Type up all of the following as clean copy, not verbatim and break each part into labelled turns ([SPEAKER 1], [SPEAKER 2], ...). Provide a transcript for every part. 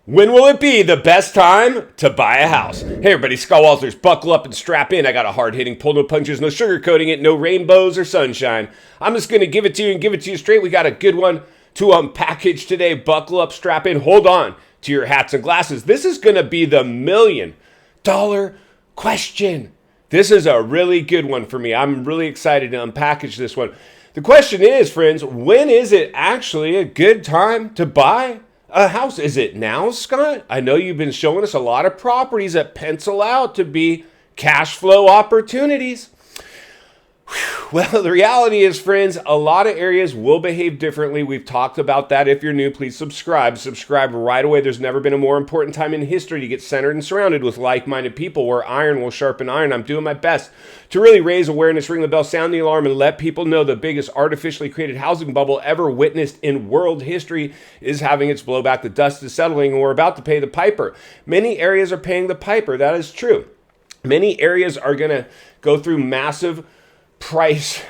[SPEAKER 1] When will it be the best time to buy a house? Hey everybody, Scott Walters. Buckle up and strap in. I got a hard-hitting pull, no punches, no sugarcoating it, no rainbows or sunshine. I'm just going to give it to you and give it to you straight. We got a good one to unpackage today. Buckle up, strap in, hold on to your hats and glasses. This is going to be the $1,000,000 question. This is a really good one for me. I'm really excited to unpackage this one. The question is, friends, when is it actually a good time to buy a house? Is it now, Scott? I know you've been showing us a lot of properties that pencil out to be cash flow opportunities. Well, the reality is, friends, a lot of areas will behave differently. We've talked about that. If you're new, please subscribe. Subscribe right away. There's never been a more important time in history to get centered and surrounded with like-minded people where iron will sharpen iron. I'm doing my best to really raise awareness, ring the bell, sound the alarm, and let people know the biggest artificially created housing bubble ever witnessed in world history is having its blowback. The dust is settling, and we're about to pay the piper. Many areas are paying the piper. That is true. Many areas are going to go through massive price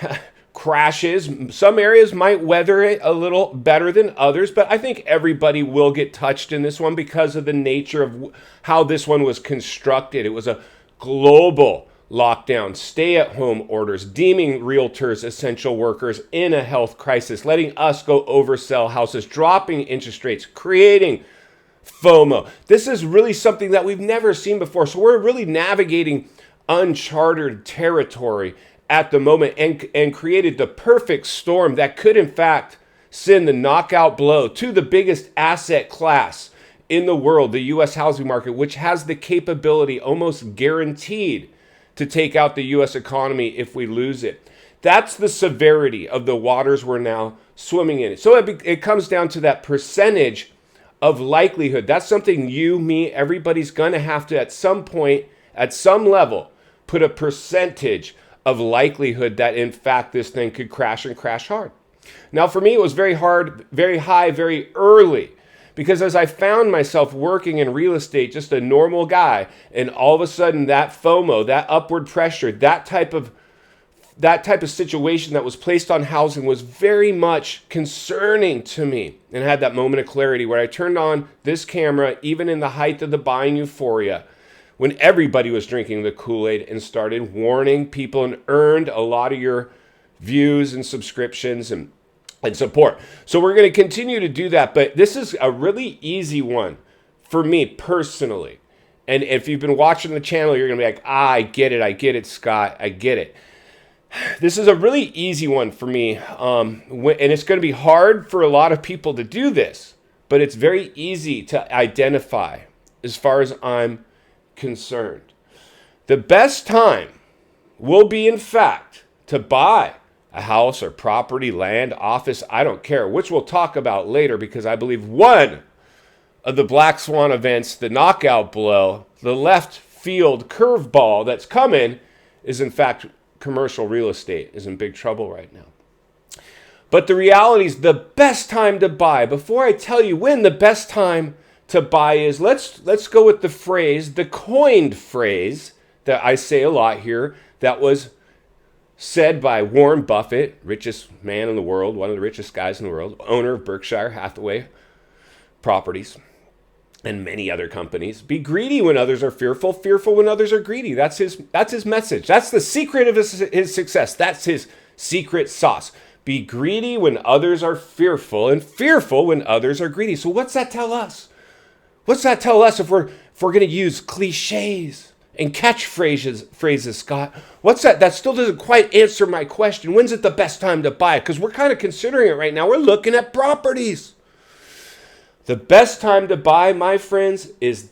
[SPEAKER 1] crashes. Some areas might weather it a little better than others, but I think everybody will get touched in this one because of the nature of how this one was constructed. It was a global lockdown, stay-at-home orders, deeming realtors essential workers in a health crisis, letting us go oversell houses, dropping interest rates, creating FOMO. This is really something that we've never seen before. So we're really navigating uncharted territory at the moment and created the perfect storm that could in fact send the knockout blow to the biggest asset class in the world, the U.S. housing market, which has the capability almost guaranteed to take out the U.S. economy if we lose it. That's the severity of the waters we're now swimming in. So it comes down to that percentage of likelihood. That's something you, me, everybody's going to have to at some point, at some level, put a percentage of likelihood that in fact this thing could crash and crash hard. Now for me, it was very hard, very high, very early, because as I found myself working in real estate, just a normal guy, and all of a sudden that FOMO, that upward pressure, that type of situation that was placed on housing was very much concerning to me, and I had that moment of clarity where I turned on this camera, even in the height of the buying euphoria, when everybody was drinking the Kool-Aid, and started warning people and earned a lot of your views and subscriptions and support. So we're going to continue to do that, but this is a really easy one for me personally. And if you've been watching the channel, you're going to be like, I get it, Scott, I get it. This is a really easy one for me, and it's going to be hard for a lot of people to do this, but it's very easy to identify as far as I'm concerned. The best time will be, in fact, to buy a house or property, land, office, I don't care, which we'll talk about later, because I believe one of the black swan events, the knockout blow, the left field curveball that's coming is, in fact, commercial real estate is in big trouble right now. But the reality is the best time to buy, before I tell you when the best time to buy is, let's go with the phrase, the coined phrase that I say a lot here, that was said by Warren Buffett, richest man in the world, one of the richest guys in the world, owner of Berkshire Hathaway Properties and many other companies. Be greedy when others are fearful, fearful when others are greedy. That's his message. That's the secret of his success. That's his secret sauce. Be greedy when others are fearful, and fearful when others are greedy. So what's that tell us? What's that tell us if we're going to use cliches and catchphrases, Scott? What's that? That still doesn't quite answer my question. When's it the best time to buy it? Because we're kind of considering it right now. We're looking at properties. The best time to buy, my friends, is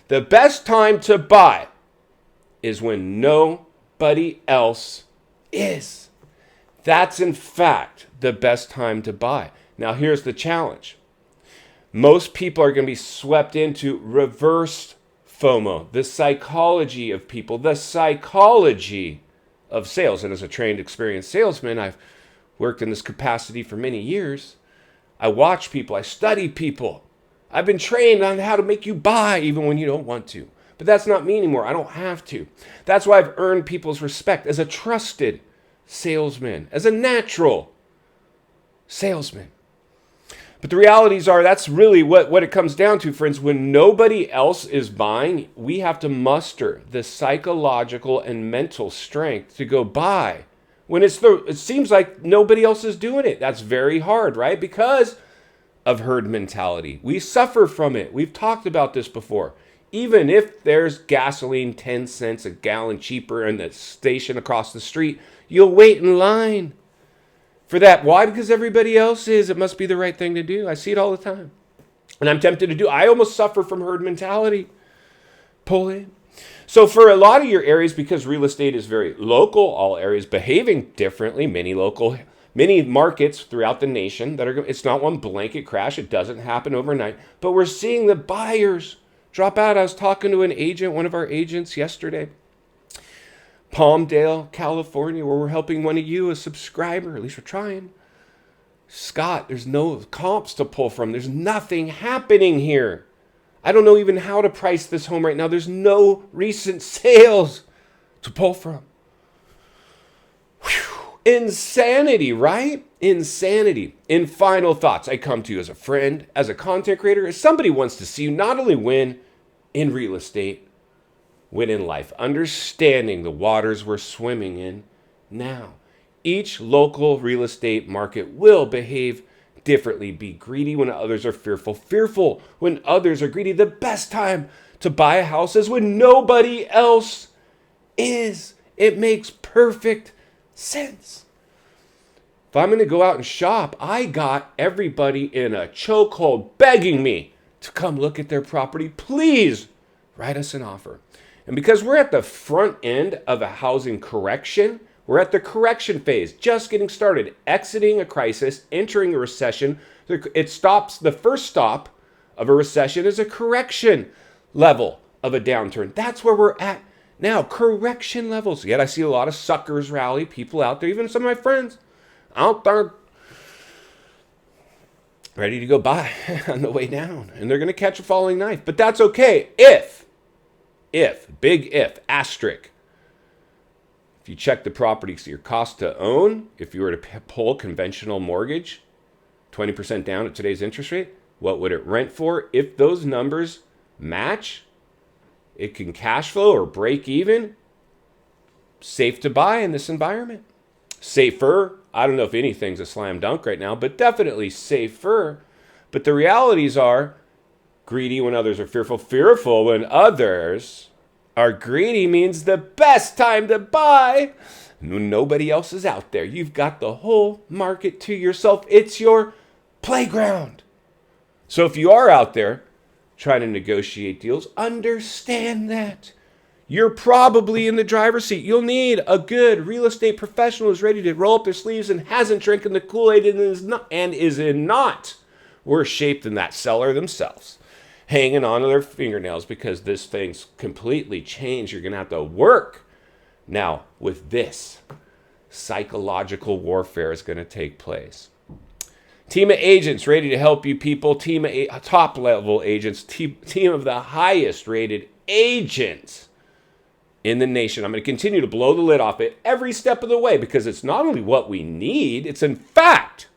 [SPEAKER 1] the best time to buy is when nobody else is. That's in fact the best time to buy. Now here's the challenge. Most people are going to be swept into reverse FOMO, the psychology of people, the psychology of sales. And as a trained, experienced salesman, I've worked in this capacity for many years. I watch people, I study people. I've been trained on how to make you buy even when you don't want to. But that's not me anymore. I don't have to. That's why I've earned people's respect as a trusted salesman, as a natural salesman. But the realities are that's really what it comes down to, friends. When nobody else is buying, we have to muster the psychological and mental strength to go buy. When it seems like nobody else is doing it. That's very hard, right? Because of herd mentality. We suffer from it. We've talked about this before. Even if there's gasoline 10 cents a gallon cheaper in the station across the street, you'll wait in line for that. Why? Because everybody else is. It must be the right thing to do. I see it all the time. And I'm tempted to do. I almost suffer from herd mentality. Pull in. So for a lot of your areas, because real estate is very local, all areas behaving differently, many markets throughout the nation that are, it's not one blanket crash. It doesn't happen overnight. But we're seeing the buyers drop out. I was talking to an agent, one of our agents yesterday, Palmdale, California, where we're helping one of you, a subscriber. At least we're trying. Scott, there's no comps to pull from. There's nothing happening here. I don't know even how to price this home right now. There's no recent sales to pull from. Whew. Insanity, right? Insanity. In final thoughts, I come to you as a friend, as a content creator, as somebody who wants to see you not only win in real estate, win in life, understanding the waters we're swimming in now. Each local real estate market will behave differently. Be greedy when others are fearful. Fearful when others are greedy. The best time to buy a house is when nobody else is. It makes perfect sense. If I'm going to go out and shop, I got everybody in a chokehold begging me to come look at their property. Please write us an offer. And because we're at the front end of a housing correction, we're at the correction phase, just getting started, exiting a crisis, entering a recession. It stops, the first stop of a recession is a correction level of a downturn. That's where we're at now, correction levels. Yet I see a lot of suckers rally, people out there, even some of my friends out there ready to go buy on the way down. And they're going to catch a falling knife. But that's okay if, big if, asterisk, if you check the property, so your cost to own, if you were to pull a conventional mortgage, 20% down at today's interest rate, what would it rent for? If those numbers match, it can cash flow or break even. Safe to buy in this environment. Safer. I don't know if anything's a slam dunk right now, but definitely safer. But the realities are greedy when others are fearful. Fearful when others are greedy means the best time to buy when nobody else is out there. You've got the whole market to yourself. It's your playground. So if you are out there trying to negotiate deals, understand that. You're probably in the driver's seat. You'll need a good real estate professional who's ready to roll up their sleeves and hasn't drinking the Kool-Aid and is in not worse shape than that seller themselves, hanging on to their fingernails because this thing's completely changed. You're going to have to work. Now, with this, psychological warfare is going to take place. Team of agents ready to help you people. Team of top-level agents. Team of the highest-rated agents in the nation. I'm going to continue to blow the lid off it every step of the way because it's not only what we need, it's in fact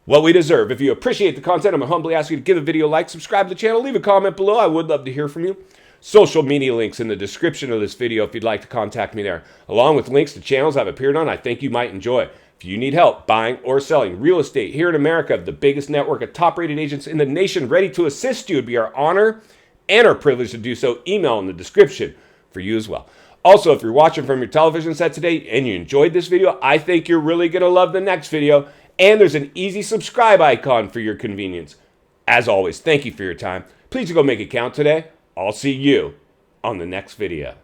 [SPEAKER 1] what we deserve. If you appreciate the content, I'm going to humbly ask you to give the video a like, subscribe to the channel, leave a comment below. I would love to hear from you. Social media links in the description of this video if you'd like to contact me there, along with links to channels I've appeared on I think you might enjoy. If you need help buying or selling real estate here in America, the biggest network of top-rated agents in the nation ready to assist you, it'd be our honor and our privilege to do so. Email in the description for you as well. Also, if you're watching from your television set today and you enjoyed this video, I think you're really going to love the next video. And there's an easy subscribe icon for your convenience. As always, thank you for your time. Please go make it count today. I'll see you on the next video.